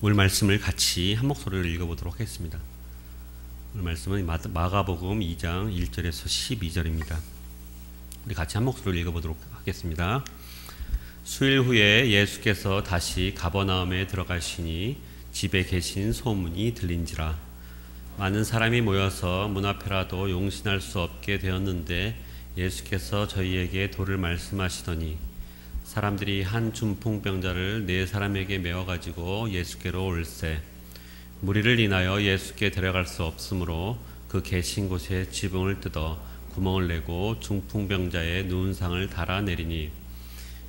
오늘 말씀을 같이 한 목소리로 읽어보도록 하겠습니다. 오늘 말씀은 마가복음 2장 1절에서 12절입니다. 우리 같이 한 목소리로 읽어보도록 하겠습니다. 수일 후에 예수께서 다시 가버나움에 들어가시니 집에 계신 소문이 들린지라. 많은 사람이 모여서 문 앞에라도 용신할 수 없게 되었는데 예수께서 저희에게 도를 말씀하시더니 사람들이 한 중풍병자를 4사람에게 메어가지고 예수께로 올세 무리를 인하여 예수께 데려갈 수 없으므로 그 계신 곳에 지붕을 뜯어 구멍을 내고 중풍병자의 누운 상을 달아내리니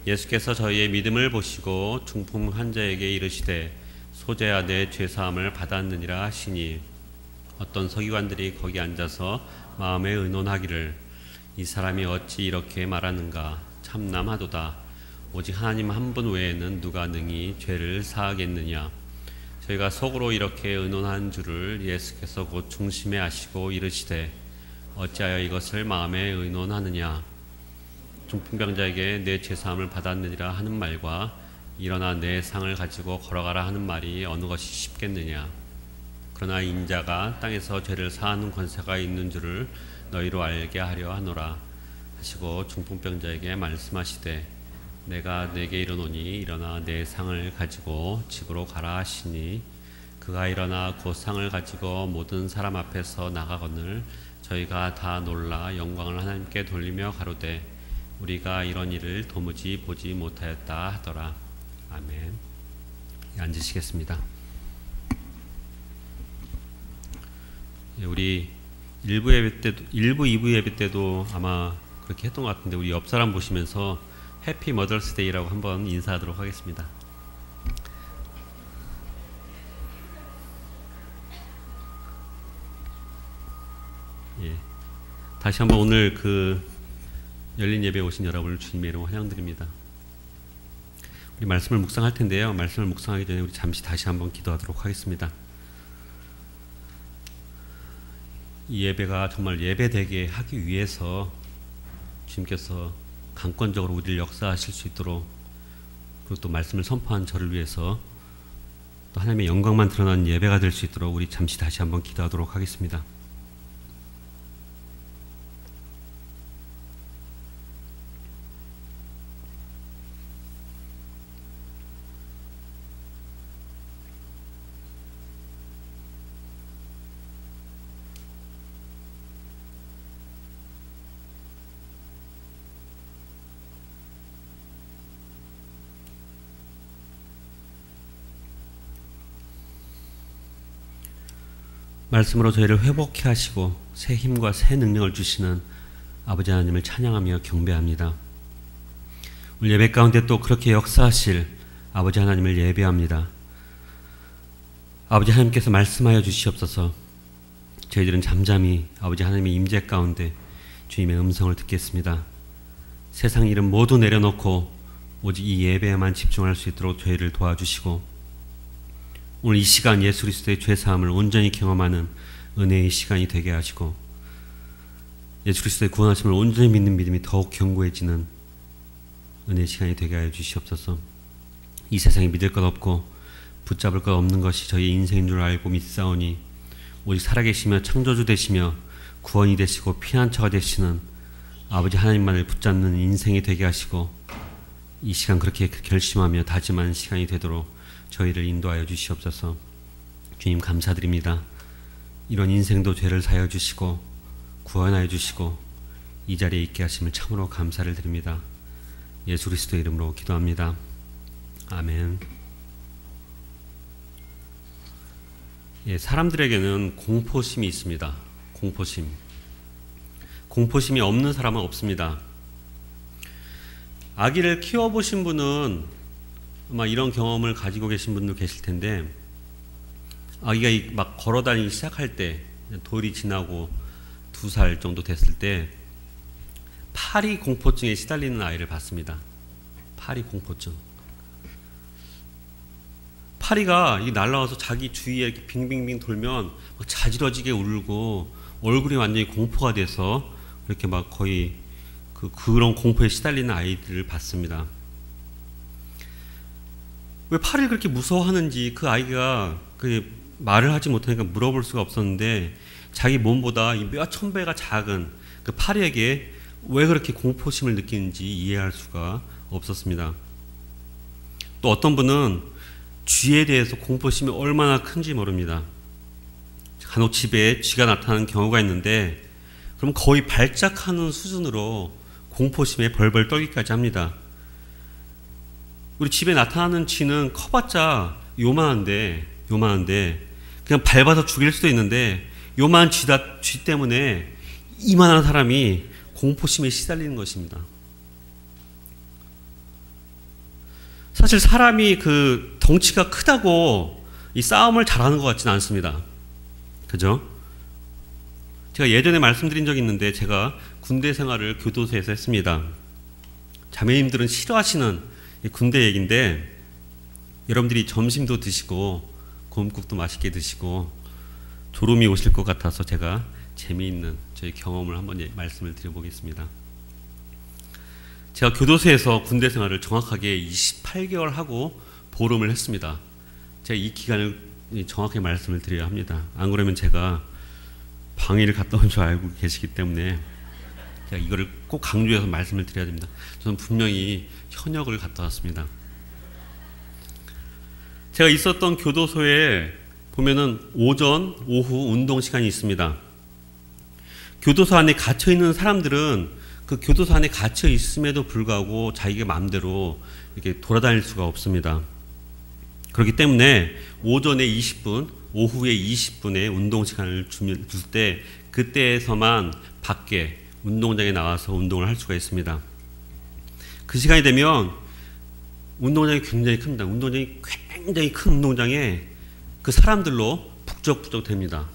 예수께서 저희의 믿음을 보시고 중풍 환자에게 이르시되 소재야 내 죄사함을 받았느니라 하시니 어떤 서기관들이 거기 앉아서 마음에 의논하기를 이 사람이 어찌 이렇게 말하는가 참남하도다. 오직 하나님 한 분 외에는 누가 능히 죄를 사하겠느냐. 저희가 속으로 이렇게 의논한 줄을 예수께서 곧 중심에 아시고 이르시되 어찌하여 이것을 마음에 의논하느냐. 중풍병자에게 내 죄사함을 받았느니라 하는 말과 일어나 내 상을 가지고 걸어가라 하는 말이 어느 것이 쉽겠느냐. 그러나 인자가 땅에서 죄를 사하는 권세가 있는 줄을 너희로 알게 하려 하노라 하시고 중풍병자에게 말씀하시되 내가 내게 이르노니 일어나 내 상을 가지고 집으로 가라 하시니 그가 일어나 곧 상을 가지고 모든 사람 앞에서 나가거늘 저희가 다 놀라 영광을 하나님께 돌리며 가로되 우리가 이런 일을 도무지 보지 못하였다 하더라. 아멘. 앉으시겠습니다. 우리 1부 예배 때도 2부 예배 때도 아마 그렇게 했던 것 같은데 우리 옆 사람 보시면서 해피 머더스 데이라고 한번 인사하도록 하겠습니다. 예. 다시 한번 오늘 그 열린 예배에 오신 여러분을 주님의 이름으로 환영드립니다. 우리 말씀을 묵상할 텐데요. 말씀을 묵상하기 전에 우리 잠시 다시 한번 기도하도록 하겠습니다. 이 예배가 정말 예배되게 하기 위해서 주님께서 강권적으로 우리를 역사하실 수 있도록 그리고 또 말씀을 선포한 저를 위해서 또 하나님의 영광만 드러나는 예배가 될 수 있도록 우리 잠시 다시 한번 기도하도록 하겠습니다. 말씀으로 저희를 회복케 하시고 새 힘과 새 능력을 주시는 아버지 하나님을 찬양하며 경배합니다. 오늘 예배 가운데 또 그렇게 역사하실 아버지 하나님을 예배합니다. 아버지 하나님께서 말씀하여 주시옵소서. 저희들은 잠잠히 아버지 하나님의 임재 가운데 주님의 음성을 듣겠습니다. 세상 일은 모두 내려놓고 오직 이 예배에만 집중할 수 있도록 저희를 도와주시고 오늘 이 시간 예수 그리스도의 죄사함을 온전히 경험하는 은혜의 시간이 되게 하시고 예수 그리스도의 구원하심을 온전히 믿는 믿음이 더욱 견고해지는 은혜의 시간이 되게 하여 주시옵소서. 이 세상에 믿을 것 없고 붙잡을 것 없는 것이 저희의 인생인 줄 알고 믿사오니 오직 살아계시며 창조주 되시며 구원이 되시고 피난처가 되시는 아버지 하나님만을 붙잡는 인생이 되게 하시고 이 시간 그렇게 결심하며 다짐하는 시간이 되도록 저희를 인도하여 주시옵소서. 주님 감사드립니다. 이런 인생도 죄를 사여 주시고 구원하여 주시고 이 자리에 있게 하심을 참으로 감사를 드립니다. 예수 그리스도의 이름으로 기도합니다. 아멘. 예, 사람들에게는 공포심이 있습니다. 공포심이 없는 사람은 없습니다. 아기를 키워보신 분은 아마 이런 경험을 가지고 계신 분도 계실 텐데 아기가 막 걸어다니기 시작할 때 돌이 지나고 2살 정도 됐을 때 파리 공포증에 시달리는 아이를 봤습니다. 파리 공포증. 파리가 날아와서 자기 주위에 이렇게 빙빙빙 돌면 막 자지러지게 울고 얼굴이 완전히 공포가 돼서 이렇게 막 거의 그런 공포에 시달리는 아이들을 봤습니다. 왜 팔을 그렇게 무서워하는지 그 아이가 그 말을 하지 못하니까 물어볼 수가 없었는데 자기 몸보다 몇 천 배가 작은 그 팔에게 왜 그렇게 공포심을 느끼는지 이해할 수가 없었습니다. 또 어떤 분은 쥐에 대해서 공포심이 얼마나 큰지 모릅니다. 간혹 집에 쥐가 나타나는 경우가 있는데 그럼 거의 발작하는 수준으로 공포심에 벌벌 떨기까지 합니다. 우리 집에 나타나는 쥐는 커봤자 요만한데 그냥 밟아서 죽일 수도 있는데 요만한 쥐 때문에 이만한 사람이 공포심에 시달리는 것입니다. 사실 사람이 그 덩치가 크다고 이 싸움을 잘하는 것 같지는 않습니다. 그죠? 제가 예전에 말씀드린 적이 있는데 제가 군대 생활을 교도소에서 했습니다. 자매님들은 싫어하시는 이 군대 얘기인데 여러분들이 점심도 드시고 곰국도 맛있게 드시고 졸음이 오실 것 같아서 제가 재미있는 저희 경험을 한번 말씀을 드려보겠습니다. 제가 교도소에서 군대 생활을 정확하게 28개월 하고 보름을 했습니다. 제가 이 기간을 정확하게 말씀을 드려야 합니다. 안 그러면 제가 방위를 갔다 온 줄 알고 계시기 때문에 제가 이거를 꼭 강조해서 말씀을 드려야 됩니다. 저는 분명히 현역을 갔다 왔습니다. 제가 있었던 교도소에 보면은 오전, 오후 운동 시간이 있습니다. 교도소 안에 갇혀 있는 사람들은 그 교도소 안에 갇혀 있음에도 불구하고 자기가 마음대로 이렇게 돌아다닐 수가 없습니다. 그렇기 때문에 오전에 20분, 오후에 20분의 운동 시간을 줄 때 그때에서만 밖에 운동장에 나와서 운동을 할 수가 있습니다. 그 시간이 되면 운동장이 굉장히 큽니다. 운동장이 굉장히 큰 운동장에 그 사람들로 북적북적 됩니다.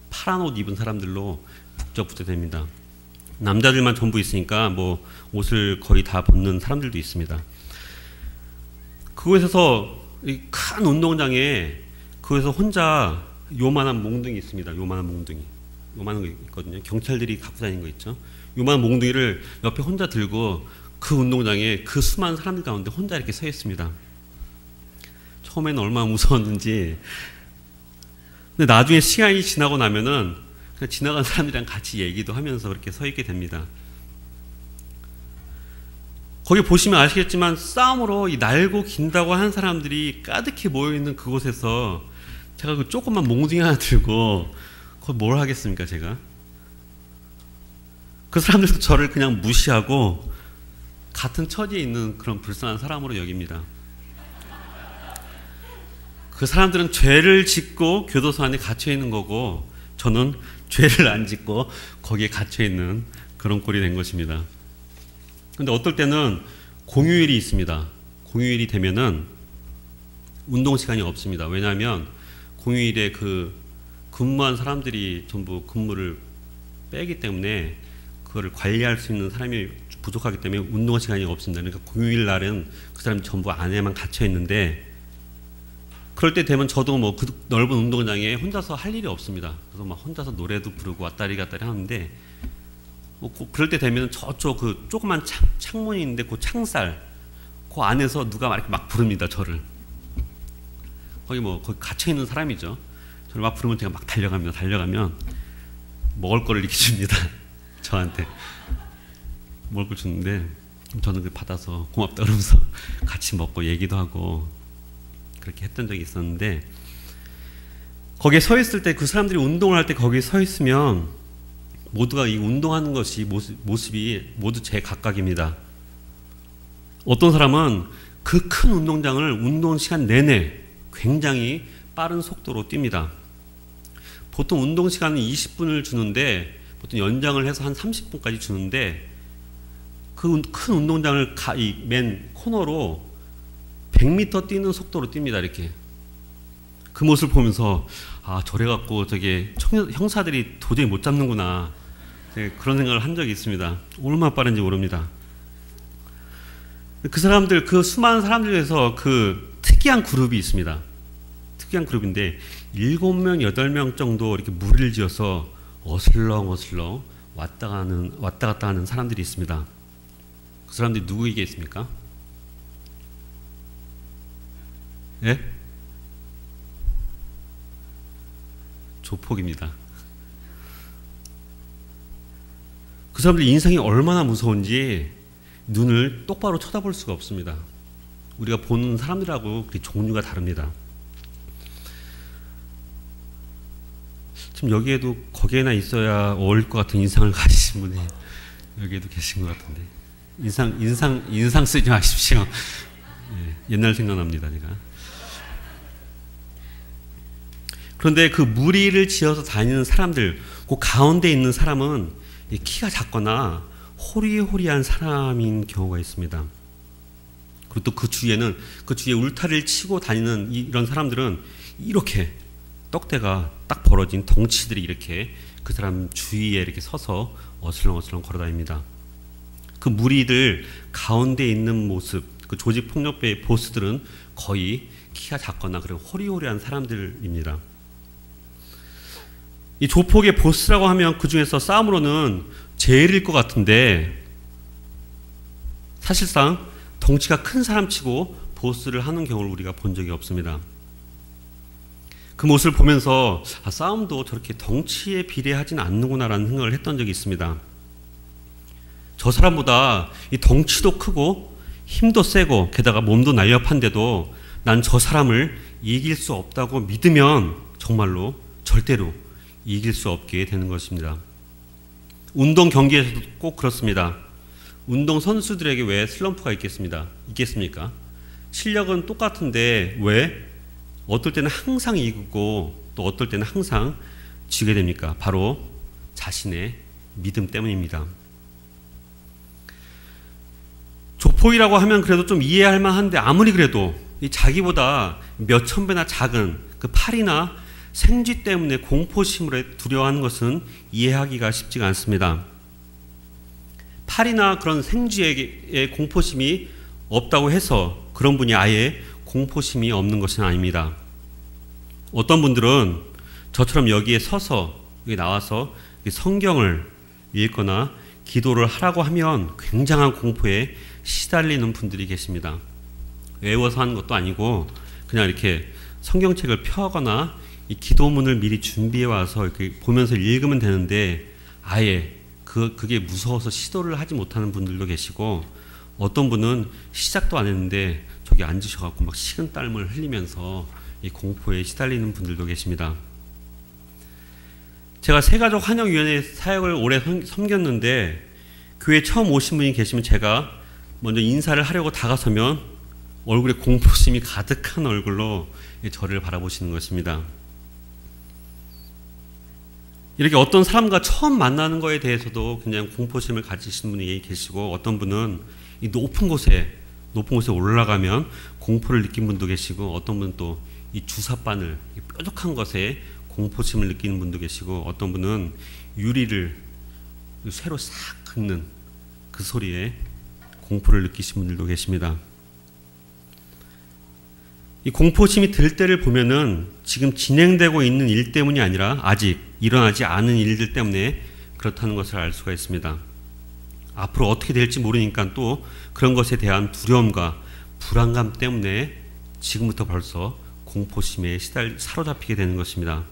파란 옷 입은 사람들로 북적북적 됩니다. 남자들만 전부 있으니까 뭐 옷을 거의 다 벗는 사람들도 있습니다. 그곳에서 이 큰 운동장에 그곳에서 혼자 요만한 몽둥이 있습니다. 요만한 몽둥이. 요만한 거 있거든요. 경찰들이 갖고 다니는 거 있죠. 요만한 몽둥이를 옆에 혼자 들고 그 운동장에 그 수많은 사람들 가운데 혼자 이렇게 서 있습니다. 처음에는 얼마나 무서웠는지. 근데 나중에 시간이 지나고 나면은 그냥 지나간 사람들이랑 같이 얘기도 하면서 그렇게 서 있게 됩니다. 거기 보시면 아시겠지만 싸움으로 이 날고 긴다고 하는 사람들이 가득히 모여있는 그곳에서 제가 그 조그만 몽둥이 하나 들고 그걸 뭘 하겠습니까, 제가? 그 사람들도 저를 그냥 무시하고 같은 처지에 있는 그런 불쌍한 사람으로 여깁니다. 그 사람들은 죄를 짓고 교도소 안에 갇혀 있는 거고 저는 죄를 안 짓고 거기에 갇혀 있는 그런 꼴이 된 것입니다. 근데 어떨 때는 공휴일이 있습니다. 공휴일이 되면은 운동 시간이 없습니다. 왜냐하면 공휴일에 그 근무한 사람들이 전부 근무를 빼기 때문에 그거를 관리할 수 있는 사람이 부족하기 때문에 운동 시간이 없습니다. 그러니까 공휴일 날은 그 사람이 전부 안에만 갇혀 있는데 그럴 때 되면 저도 뭐 그 넓은 운동장에 혼자서 할 일이 없습니다. 그래서 막 혼자서 노래도 부르고 왔다리 갔다리 하는데 뭐 그럴 때 되면 저쪽 그 조그만 창문이 있는데 그 창살 그 안에서 누가 막 이렇게 막 부릅니다. 저를. 거기 갇혀 있는 사람이죠. 저를 막 부르면 제가 막 달려가면 먹을 거를 이렇게 줍니다. 저한테 먹을 걸 주는데 저는 그 받아서 고맙다 그러면서 같이 먹고 얘기도 하고 그렇게 했던 적이 있었는데 거기에 서 있을 때 그 사람들이 운동을 할 때 거기에 서 있으면 모두가 이 운동하는 것이 모습이 모두 제 각각입니다. 어떤 사람은 그 큰 운동장을 운동 시간 내내 굉장히 빠른 속도로 뜁니다. 보통 운동 시간은 20분을 주는데 보통 연장을 해서 한 30분까지 주는데 그 큰 운동장을 맨 코너로 100m 뛰는 속도로 뜁니다. 이렇게. 그 모습을 보면서 아 저래갖고 저게 형사들이 도저히 못 잡는구나 그런 생각을 한 적이 있습니다. 얼마나 빠른지 모릅니다. 그 사람들 그 수많은 사람들 중에서 그 특이한 그룹이 있습니다. 특이한 그룹인데 7명 8명 정도 이렇게 무리를 지어서 어슬렁어슬렁 왔다 갔다 하는 사람들이 있습니다. 그 사람들이 누구에게 있습니까? 예? 조폭입니다. 그 사람들 인상이 얼마나 무서운지 눈을 똑바로 쳐다볼 수가 없습니다. 우리가 보는 사람들하고 그 종류가 다릅니다. 지금 여기에도 거기에나 있어야 어울릴 것 같은 인상을 가지신 분이 여기에도 계신 것 같은데 인상 쓰지 마십시오. 예, 옛날 생각납니다, 제가. 그런데 그 무리를 지어서 다니는 사람들, 그 가운데 있는 사람은 키가 작거나 호리호리한 사람인 경우가 있습니다. 그리고 또 그 주위에 울타리를 치고 다니는 이런 사람들은 이렇게 떡대가 딱 벌어진 덩치들이 이렇게 그 사람 주위에 이렇게 서서 어슬렁어슬렁 걸어 다닙니다. 그 무리들 가운데 있는 모습, 그 조직폭력배의 보스들은 거의 키가 작거나 그리고 호리호리한 사람들입니다. 이 조폭의 보스라고 하면 그 중에서 싸움으로는 제일일 것 같은데 사실상 덩치가 큰 사람치고 보스를 하는 경우를 우리가 본 적이 없습니다. 그 모습을 보면서 싸움도 저렇게 덩치에 비례하지는 않는구나라는 생각을 했던 적이 있습니다. 저 사람보다 이 덩치도 크고 힘도 세고 게다가 몸도 날렵한데도 난 저 사람을 이길 수 없다고 믿으면 정말로 절대로 이길 수 없게 되는 것입니다. 운동 경기에서도 꼭 그렇습니다. 운동 선수들에게 왜 슬럼프가 있겠습니까? 실력은 똑같은데 왜 어떨 때는 항상 이기고 또 어떨 때는 항상 지게 됩니까? 바로 자신의 믿음 때문입니다. 조폭이라고 하면 그래도 좀 이해할 만한데 아무리 그래도 이 자기보다 몇천 배나 작은 그 팔이나 생쥐 때문에 공포심으로 두려워하는 것은 이해하기가 쉽지가 않습니다. 팔이나 그런 생쥐에게 공포심이 없다고 해서 그런 분이 아예 공포심이 없는 것은 아닙니다. 어떤 분들은 저처럼 여기에 서서 여기 나와서 성경을 읽거나 기도를 하라고 하면 굉장한 공포에 시달리는 분들이 계십니다. 외워서 하는 것도 아니고 그냥 이렇게 성경책을 펴거나 이 기도문을 미리 준비해 와서 이렇게 보면서 읽으면 되는데 아예 그게 무서워서 시도를 하지 못하는 분들도 계시고 어떤 분은 시작도 안 했는데 저기 앉으셔갖고 막 식은땀을 흘리면서 이 공포에 시달리는 분들도 계십니다. 제가 새가족 환영위원회 사역을 오래 섬겼는데 교회 처음 오신 분이 계시면 제가 먼저 인사를 하려고 다가서면 얼굴에 공포심이 가득한 얼굴로 저를 바라보시는 것입니다. 이렇게 어떤 사람과 처음 만나는 것에 대해서도 그냥 공포심을 가지신 분이 계시고 어떤 분은 이 높은 곳에 올라가면 공포를 느낀 분도 계시고 어떤 분은 또 이 주사바늘 뾰족한 것에 공포심을 느끼는 분도 계시고 어떤 분은 유리를 쇠로 싹 긁는 그 소리에 공포를 느끼신 분들도 계십니다. 이 공포심이 들 때를 보면은 지금 진행되고 있는 일 때문이 아니라 아직 일어나지 않은 일들 때문에 그렇다는 것을 알 수가 있습니다. 앞으로 어떻게 될지 모르니까 또 그런 것에 대한 두려움과 불안감 때문에 지금부터 벌써 공포심에 사로잡히게 되는 것입니다.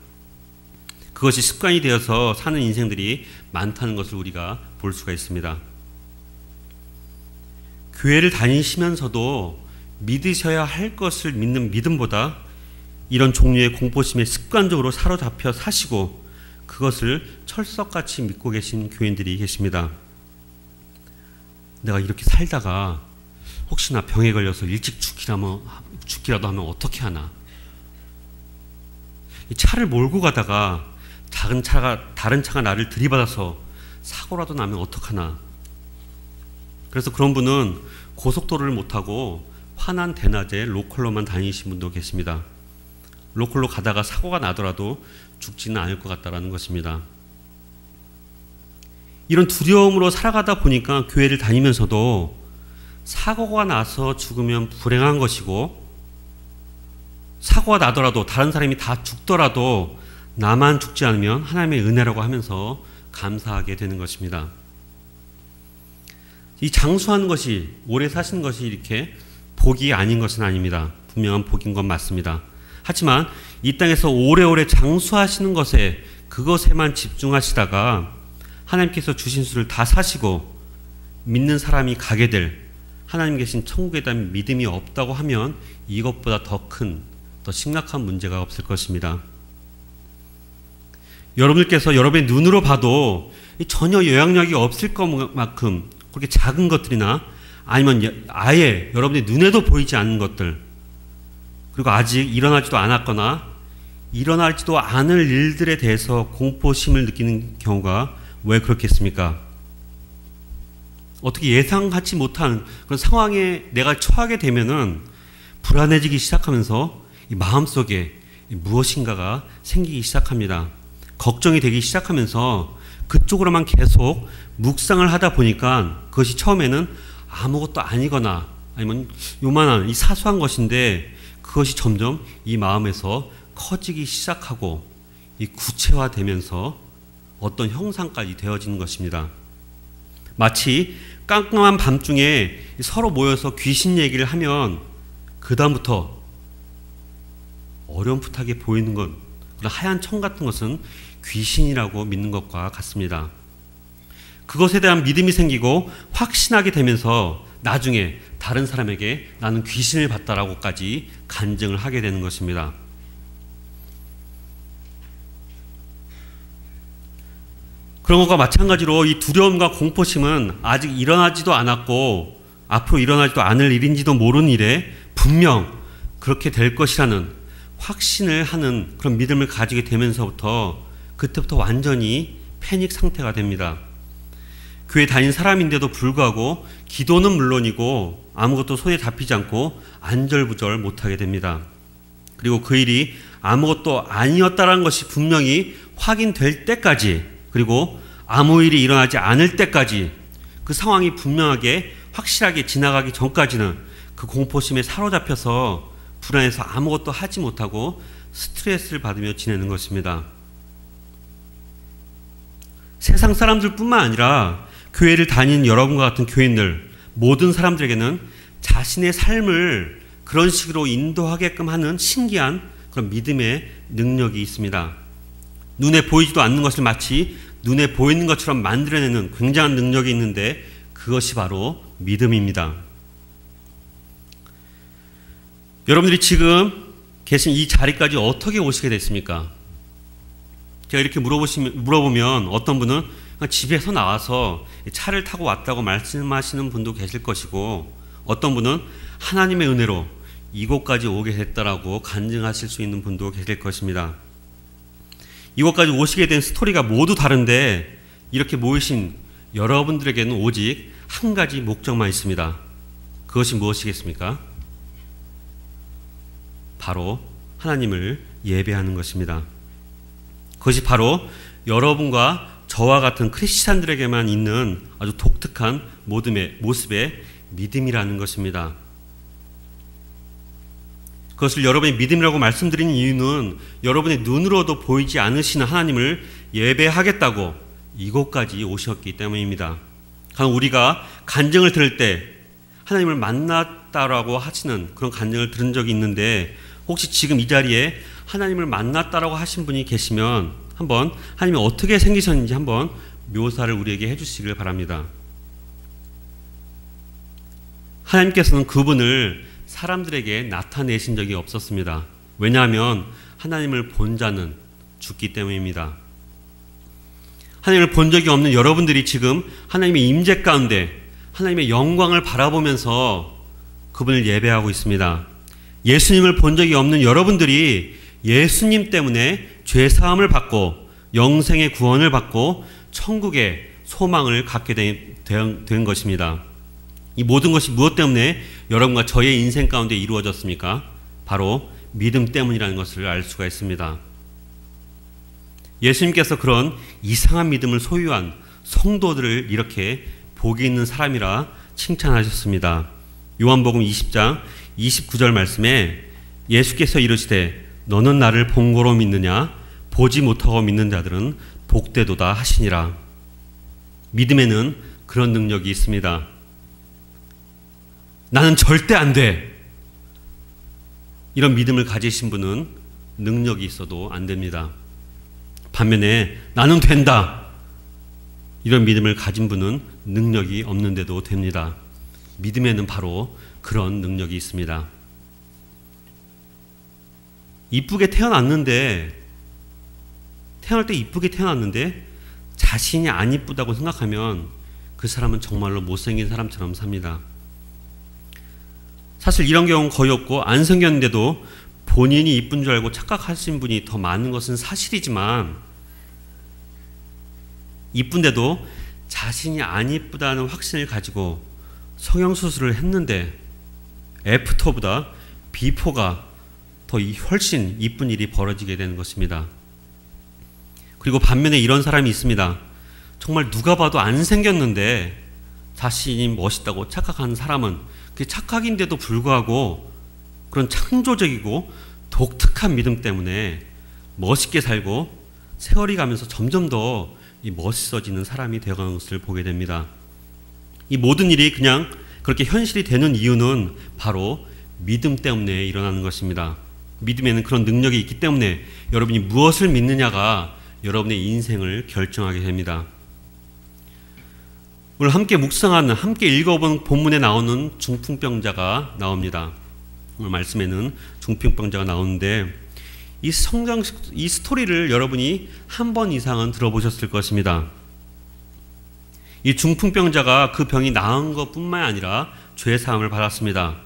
그것이 습관이 되어서 사는 인생들이 많다는 것을 우리가 볼 수가 있습니다. 교회를 다니시면서도 믿으셔야 할 것을 믿는 믿음보다 이런 종류의 공포심에 습관적으로 사로잡혀 사시고 그것을 철석같이 믿고 계신 교인들이 계십니다. 내가 이렇게 살다가 혹시나 병에 걸려서 일찍 죽기라도 하면 어떻게 하나? 이 차를 몰고 가다가 다른 차가 나를 들이받아서 사고라도 나면 어떡하나? 그래서 그런 분은 고속도로를 못 타고 환안 대낮에 로컬로만 다니신 분도 계십니다. 로컬로 가다가 사고가 나더라도 죽지는 않을 것 같다라는 것입니다. 이런 두려움으로 살아가다 보니까 교회를 다니면서도 사고가 나서 죽으면 불행한 것이고 사고가 나더라도 다른 사람이 다 죽더라도 나만 죽지 않으면 하나님의 은혜라고 하면서 감사하게 되는 것입니다. 이 장수하는 것이 오래 사시는 것이 이렇게 복이 아닌 것은 아닙니다. 분명한 복인 건 맞습니다. 하지만 이 땅에서 오래오래 장수하시는 것에 그것에만 집중하시다가 하나님께서 주신 수를 다 사시고 믿는 사람이 가게 될 하나님 계신 천국에 대한 믿음이 없다고 하면 이것보다 더 심각한 문제가 없을 것입니다. 여러분들께서 여러분의 눈으로 봐도 전혀 영향력이 없을 것만큼 그렇게 작은 것들이나 아니면 아예 여러분의 눈에도 보이지 않는 것들, 그리고 아직 일어나지도 않았거나 일어날지도 않을 일들에 대해서 공포심을 느끼는 경우가 왜 그렇겠습니까? 어떻게 예상하지 못한 그런 상황에 내가 처하게 되면은 불안해지기 시작하면서 이 마음속에 무엇인가가 생기기 시작합니다. 걱정이 되기 시작하면서 그쪽으로만 계속 묵상을 하다 보니까 그것이 처음에는 아무것도 아니거나 아니면 요만한 이 사소한 것인데 그것이 점점 이 마음에서 커지기 시작하고 이 구체화되면서 어떤 형상까지 되어지는 것입니다. 마치 깜깜한 밤중에 서로 모여서 귀신 얘기를 하면 그 다음부터 어렴풋하게 보이는 것, 그런 하얀 청 같은 것은 귀신이라고 믿는 것과 같습니다. 그것에 대한 믿음이 생기고 확신하게 되면서 나중에 다른 사람에게 나는 귀신을 봤다라고까지 간증을 하게 되는 것입니다. 그런 것과 마찬가지로 이 두려움과 공포심은 아직 일어나지도 않았고 앞으로 일어나지도 않을 일인지도 모르는 일에 분명 그렇게 될 것이라는 확신을 하는 그런 믿음을 가지게 되면서부터 그때부터 완전히 패닉 상태가 됩니다. 교회 다닌 사람인데도 불구하고 기도는 물론이고 아무것도 손에 잡히지 않고 안절부절 못하게 됩니다. 그리고 그 일이 아무것도 아니었다는 것이 분명히 확인될 때까지, 그리고 아무 일이 일어나지 않을 때까지, 그 상황이 분명하게 확실하게 지나가기 전까지는 그 공포심에 사로잡혀서 불안해서 아무것도 하지 못하고 스트레스를 받으며 지내는 것입니다. 세상 사람들뿐만 아니라 교회를 다니는 여러분과 같은 교인들, 모든 사람들에게는 자신의 삶을 그런 식으로 인도하게끔 하는 신기한 그런 믿음의 능력이 있습니다. 눈에 보이지도 않는 것을 마치 눈에 보이는 것처럼 만들어내는 굉장한 능력이 있는데 그것이 바로 믿음입니다. 여러분들이 지금 계신 이 자리까지 어떻게 오시게 됐습니까? 제가 이렇게 물어보면 어떤 분은 집에서 나와서 차를 타고 왔다고 말씀하시는 분도 계실 것이고, 어떤 분은 하나님의 은혜로 이곳까지 오게 됐다라고 간증하실 수 있는 분도 계실 것입니다. 이곳까지 오시게 된 스토리가 모두 다른데 이렇게 모이신 여러분들에게는 오직 한 가지 목적만 있습니다. 그것이 무엇이겠습니까? 바로 하나님을 예배하는 것입니다. 그것이 바로 여러분과 저와 같은 크리스찬들에게만 있는 아주 독특한 모습의 믿음이라는 것입니다. 그것을 여러분의 믿음이라고 말씀드리는 이유는 여러분의 눈으로도 보이지 않으시는 하나님을 예배하겠다고 이곳까지 오셨기 때문입니다. 우리가 간증을 들을 때 하나님을 만났다라고 하시는 그런 간증을 들은 적이 있는데, 혹시 지금 이 자리에 하나님을 만났다라고 하신 분이 계시면 한번 하나님이 어떻게 생기셨는지 한번 묘사를 우리에게 해주시길 바랍니다. 하나님께서는 그분을 사람들에게 나타내신 적이 없었습니다. 왜냐하면 하나님을 본 자는 죽기 때문입니다. 하나님을 본 적이 없는 여러분들이 지금 하나님의 임재 가운데 하나님의 영광을 바라보면서 그분을 예배하고 있습니다. 예수님을 본 적이 없는 여러분들이 예수님 때문에 죄사함을 받고 영생의 구원을 받고 천국의 소망을 갖게 된 것입니다. 이 모든 것이 무엇 때문에 여러분과 저의 인생 가운데 이루어졌습니까? 바로 믿음 때문이라는 것을 알 수가 있습니다. 예수님께서 그런 이상한 믿음을 소유한 성도들을 이렇게 복이 있는 사람이라 칭찬하셨습니다. 요한복음 20장 29절 말씀에 예수께서 이르시되 너는 나를 본 거로 믿느냐? 보지 못하고 믿는 자들은 복되도다 하시니라. 믿음에는 그런 능력이 있습니다. 나는 절대 안 돼. 이런 믿음을 가지신 분은 능력이 있어도 안 됩니다. 반면에 나는 된다. 이런 믿음을 가진 분은 능력이 없는데도 됩니다. 믿음에는 바로 그런 능력이 있습니다. 이쁘게 태어났는데, 태어날 때 이쁘게 태어났는데 자신이 안 이쁘다고 생각하면 그 사람은 정말로 못생긴 사람처럼 삽니다. 사실 이런 경우는 거의 없고, 안 생겼는데도 본인이 이쁜 줄 알고 착각하신 분이 더 많은 것은 사실이지만, 이쁜데도 자신이 안 이쁘다는 확신을 가지고 성형수술을 했는데 애프터보다 비포가 더 훨씬 이쁜 일이 벌어지게 되는 것입니다. 그리고 반면에 이런 사람이 있습니다. 정말 누가 봐도 안 생겼는데 자신이 멋있다고 착각하는 사람은 그 착각인데도 불구하고 그런 창조적이고 독특한 믿음 때문에 멋있게 살고 세월이 가면서 점점 더 멋있어지는 사람이 되어가는 것을 보게 됩니다. 이 모든 일이 그냥 그렇게 현실이 되는 이유는 바로 믿음 때문에 일어나는 것입니다. 믿음에는 그런 능력이 있기 때문에 여러분이 무엇을 믿느냐가 여러분의 인생을 결정하게 됩니다. 오늘 함께 묵상하는, 함께 읽어본 본문에 나오는 중풍병자가 나옵니다. 오늘 말씀에는 중풍병자가 나오는데 이 스토리를 여러분이 한 번 이상은 들어보셨을 것입니다. 이 중풍병자가 그 병이 나은 것뿐만 아니라 죄사함을 받았습니다.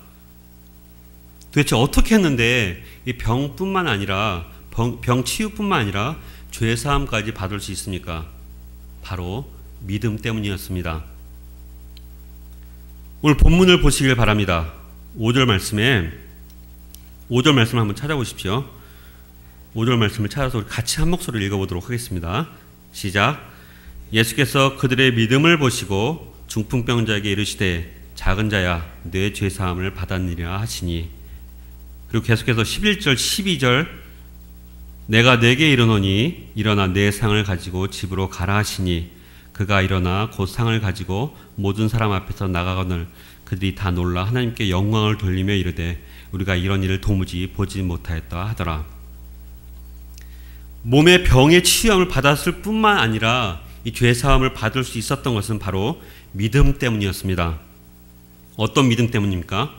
도대체 어떻게 했는데 이 병뿐만 아니라 병 치유뿐만 아니라 죄사함까지 받을 수 있습니까? 바로 믿음 때문이었습니다. 오늘 본문을 보시길 바랍니다. 5절 말씀을 한번 찾아보십시오. 5절 말씀을 찾아서 우리 같이 한 목소리를 읽어보도록 하겠습니다. 시작. 예수께서 그들의 믿음을 보시고 중풍병자에게 이르시되 작은 자야 내 죄사함을 받았느니라 하시니, 그리고 계속해서 11절 12절 내가 네게 이르노니 일어나 내 상을 가지고 집으로 가라 하시니 그가 일어나 곧 상을 가지고 모든 사람 앞에서 나가거늘 그들이 다 놀라 하나님께 영광을 돌리며 이르되 우리가 이런 일을 도무지 보지 못하였다 하더라. 몸의 병의 치유함을 받았을 뿐만 아니라 이 죄사함을 받을 수 있었던 것은 바로 믿음 때문이었습니다. 어떤 믿음 때문입니까?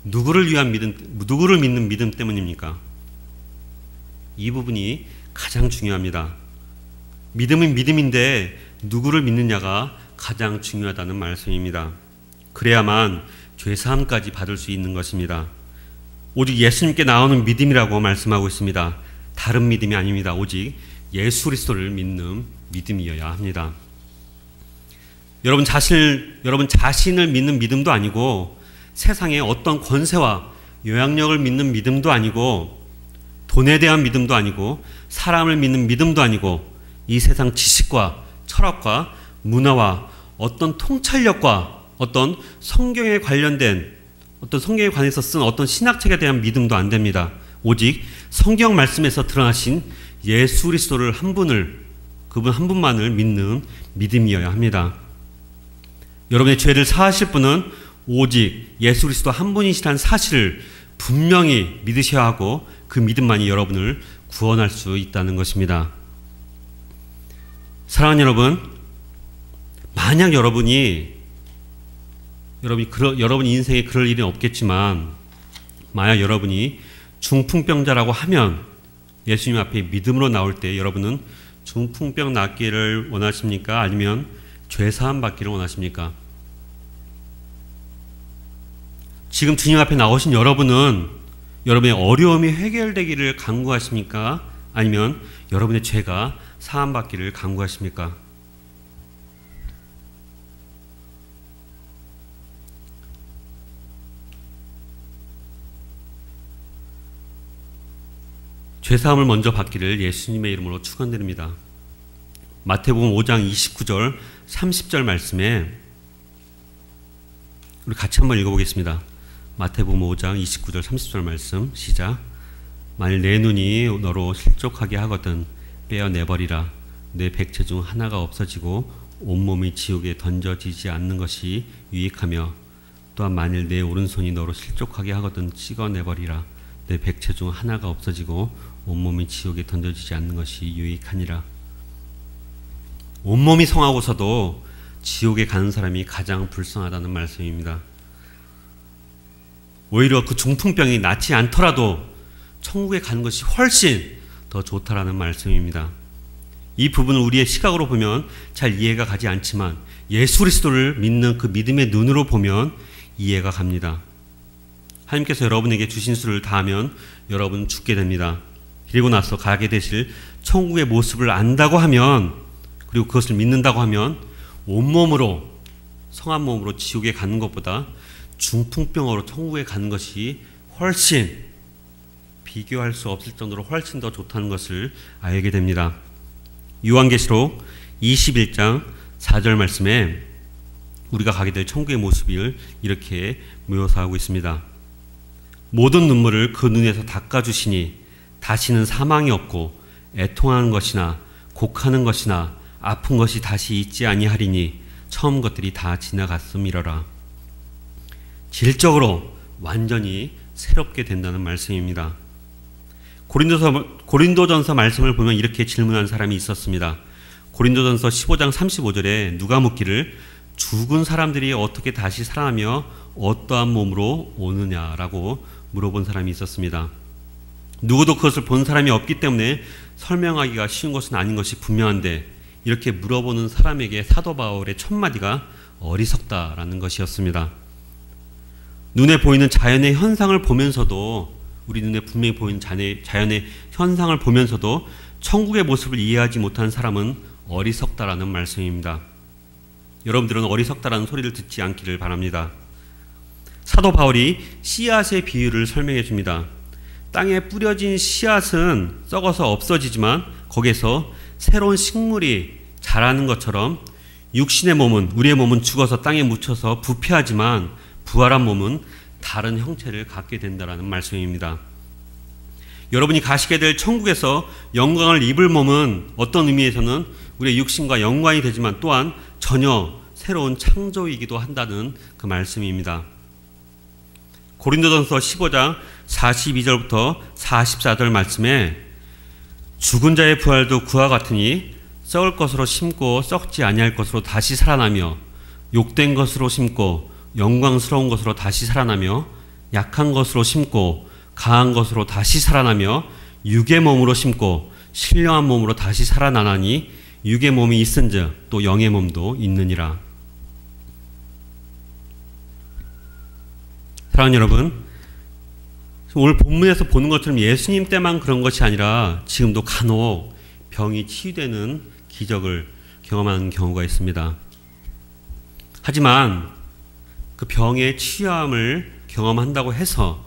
누구를 믿는 믿음 때문입니까? 이 부분이 가장 중요합니다. 믿음은 믿음인데 누구를 믿느냐가 가장 중요하다는 말씀입니다. 그래야만 죄사함까지 받을 수 있는 것입니다. 오직 예수님께 나오는 믿음이라고 말씀하고 있습니다. 다른 믿음이 아닙니다. 오직 예수 그리스도를 믿는 믿음이어야 합니다. 여러분 자신을 믿는 믿음도 아니고 세상의 어떤 권세와 영향력을 믿는 믿음도 아니고 돈에 대한 믿음도 아니고 사람을 믿는 믿음도 아니고 이 세상 지식과 철학과 문화와 어떤 통찰력과 어떤 성경에 관해서 쓴 어떤 신학책에 대한 믿음도 안 됩니다. 오직 성경 말씀에서 드러나신 예수 그리스도를 그분 한 분만을 믿는 믿음이어야 합니다. 여러분의 죄를 사하실 분은 오직 예수 그리스도 한 분이시라는 사실을 분명히 믿으셔야 하고 그 믿음만이 여러분을 구원할 수 있다는 것입니다. 사랑하는 여러분, 만약 여러분 인생에 그럴 일은 없겠지만 만약 여러분이 중풍병자라고 하면 예수님 앞에 믿음으로 나올 때 여러분은 중풍병 낫기를 원하십니까? 아니면 죄사함 받기를 원하십니까? 지금 주님 앞에 나오신 여러분은 여러분의 어려움이 해결되기를 간구하십니까? 아니면 여러분의 죄가 사함 받기를 간구하십니까? 죄사함을 먼저 받기를 예수님의 이름으로 축원드립니다. 마태복음 5장 29절 30절 말씀에 우리 같이 한번 읽어보겠습니다. 마태복음 5장 29절 30절 말씀 시작. 만일 내 눈이 너로 실족하게 하거든 빼어내버리라. 내 백체 중 하나가 없어지고 온몸이 지옥에 던져지지 않는 것이 유익하며 또한 만일 내 오른손이 너로 실족하게 하거든 찍어내버리라. 내 백체 중 하나가 없어지고 온몸이 지옥에 던져지지 않는 것이 유익하니라. 온몸이 성하고서도 지옥에 가는 사람이 가장 불쌍하다는 말씀입니다. 오히려 그 중풍병이 낫지 않더라도 천국에 가는 것이 훨씬 더 좋다라는 말씀입니다. 이 부분을 우리의 시각으로 보면 잘 이해가 가지 않지만 예수 그리스도를 믿는 그 믿음의 눈으로 보면 이해가 갑니다. 하나님께서 여러분에게 주신 수를 다하면 여러분 죽게 됩니다. 그리고 나서 가게 되실 천국의 모습을 안다고 하면, 그리고 그것을 믿는다고 하면 온몸으로, 성한 몸으로 지옥에 가는 것보다 중풍병으로 천국에 가는 것이 훨씬, 비교할 수 없을 정도로 훨씬 더 좋다는 것을 알게 됩니다. 요한계시록 21장 4절 말씀에 우리가 가게 될 천국의 모습을 이렇게 묘사하고 있습니다. 모든 눈물을 그 눈에서 닦아주시니 다시는 사망이 없고 애통하는 것이나 곡하는 것이나 아픈 것이 다시 있지 아니하리니 처음 것들이 다 지나갔음이러라. 질적으로 완전히 새롭게 된다는 말씀입니다. 고린도전서 말씀을 보면 이렇게 질문한 사람이 있었습니다. 고린도전서 15장 35절에 누가 묻기를 죽은 사람들이 어떻게 다시 살아나며 어떠한 몸으로 오느냐라고 물어본 사람이 있었습니다. 누구도 그것을 본 사람이 없기 때문에 설명하기가 쉬운 것은 아닌 것이 분명한데, 이렇게 물어보는 사람에게 사도 바울의 첫마디가 어리석다라는 것이었습니다. 눈에 보이는 자연의 현상을 보면서도, 우리 눈에 분명히 보이는 자연의 현상을 보면서도 천국의 모습을 이해하지 못한 사람은 어리석다라는 말씀입니다. 여러분들은 어리석다라는 소리를 듣지 않기를 바랍니다. 사도 바울이 씨앗의 비유를 설명해 줍니다. 땅에 뿌려진 씨앗은 썩어서 없어지지만 거기에서 새로운 식물이 자라는 것처럼 육신의 몸은, 우리의 몸은 죽어서 땅에 묻혀서 부패하지만 부활한 몸은 다른 형체를 갖게 된다는 말씀입니다. 여러분이 가시게 될 천국에서 영광을 입을 몸은 어떤 의미에서는 우리의 육신과 연관이 되지만 또한 전혀 새로운 창조이기도 한다는 그 말씀입니다. 고린도전서 15장 42절부터 44절 말씀에 죽은 자의 부활도 그와 같으니 썩을 것으로 심고 썩지 아니할 것으로 다시 살아나며 욕된 것으로 심고 영광스러운 것으로 다시 살아나며 약한 것으로 심고 강한 것으로 다시 살아나며 육의 몸으로 심고 신령한 몸으로 다시 살아나나니 육의 몸이 있은즉 또 영의 몸도 있느니라. 사랑하는 여러분, 오늘 본문에서 보는 것처럼 예수님 때만 그런 것이 아니라 지금도 간혹 병이 치유되는 기적을 경험하는 경우가 있습니다. 하지만 그 병의 치유함을 경험한다고 해서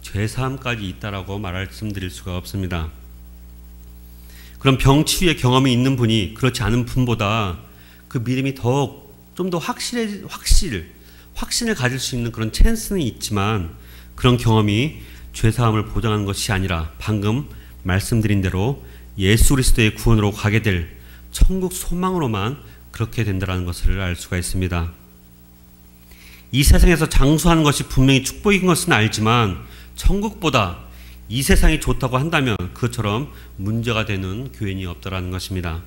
죄사함까지 있다라고 말씀드릴 수가 없습니다. 그런 병 치유의 경험이 있는 분이 그렇지 않은 분보다 그 믿음이 좀 더 확신을 가질 수 있는 그런 찬스는 있지만, 그런 경험이 죄사함을 보장하는 것이 아니라 방금 말씀드린 대로 예수 그리스도의 구원으로 가게 될 천국 소망으로만 그렇게 된다는 것을 알 수가 있습니다. 이 세상에서 장수하는 것이 분명히 축복인 것은 알지만 천국보다 이 세상이 좋다고 한다면 그것처럼 문제가 되는 교인이 없다라는 것입니다.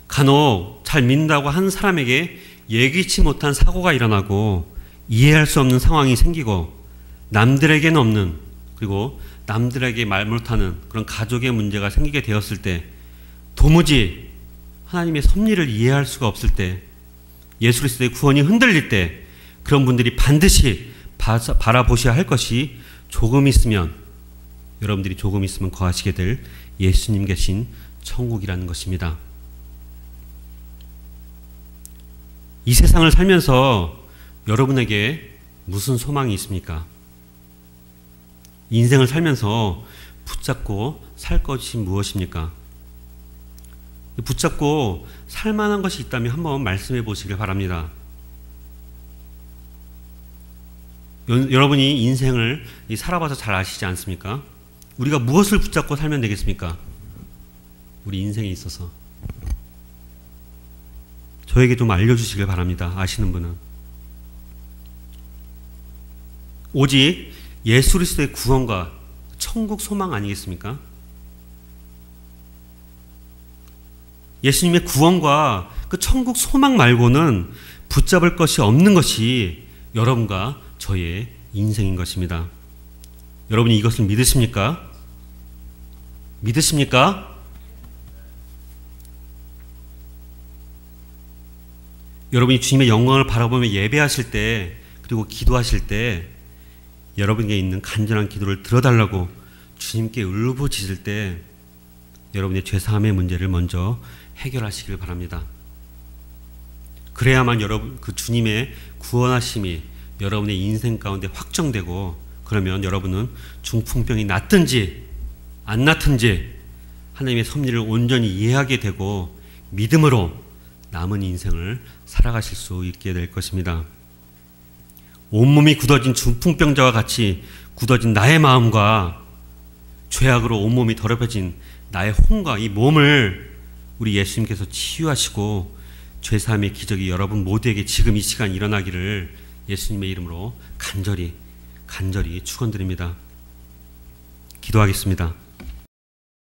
간혹 잘 믿는다고 한 사람에게 예기치 못한 사고가 일어나고 이해할 수 없는 상황이 생기고 남들에게는 없는, 그리고 남들에게 말 못하는 그런 가족의 문제가 생기게 되었을 때, 도무지 하나님의 섭리를 이해할 수가 없을 때, 예수 그리스도의 구원이 흔들릴 때, 그런 분들이 반드시 바라보셔야 할 것이 조금 있으면, 여러분들이 조금 있으면 거하시게 될 예수님 계신 천국이라는 것입니다. 이 세상을 살면서 여러분에게 무슨 소망이 있습니까? 인생을 살면서 붙잡고 살 것이 무엇입니까? 붙잡고 살 만한 것이 있다면 한번 말씀해 보시길 바랍니다. 여러분이 인생을 살아봐서 잘 아시지 않습니까? 우리가 무엇을 붙잡고 살면 되겠습니까? 우리 인생에 있어서. 저에게 좀 알려주시길 바랍니다. 아시는 분은. 오직 예수 그리스도의 구원과 천국 소망 아니겠습니까? 예수님의 구원과 그 천국 소망 말고는 붙잡을 것이 없는 것이 여러분과 저의 인생인 것입니다. 여러분이 이것을 믿으십니까? 믿으십니까? 여러분이 주님의 영광을 바라보며 예배하실 때, 그리고 기도하실 때, 여러분에게 있는 간절한 기도를 들어달라고 주님께 울부짖을 때 여러분의 죄사함의 문제를 먼저 해결하시길 바랍니다. 그래야만 여러분 그 주님의 구원하심이 여러분의 인생 가운데 확정되고, 그러면 여러분은 중풍병이 낫든지 안 낫든지 하나님의 섭리를 온전히 이해하게 되고 믿음으로 남은 인생을 살아가실 수 있게 될 것입니다. 온몸이 굳어진 중풍병자와 같이 굳어진 나의 마음과 죄악으로 온몸이 더럽혀진 나의 혼과 이 몸을 우리 예수님께서 치유하시고 죄사함의 기적이 여러분 모두에게 지금 이 시간 일어나기를 예수님의 이름으로 간절히 축원드립니다. 기도하겠습니다.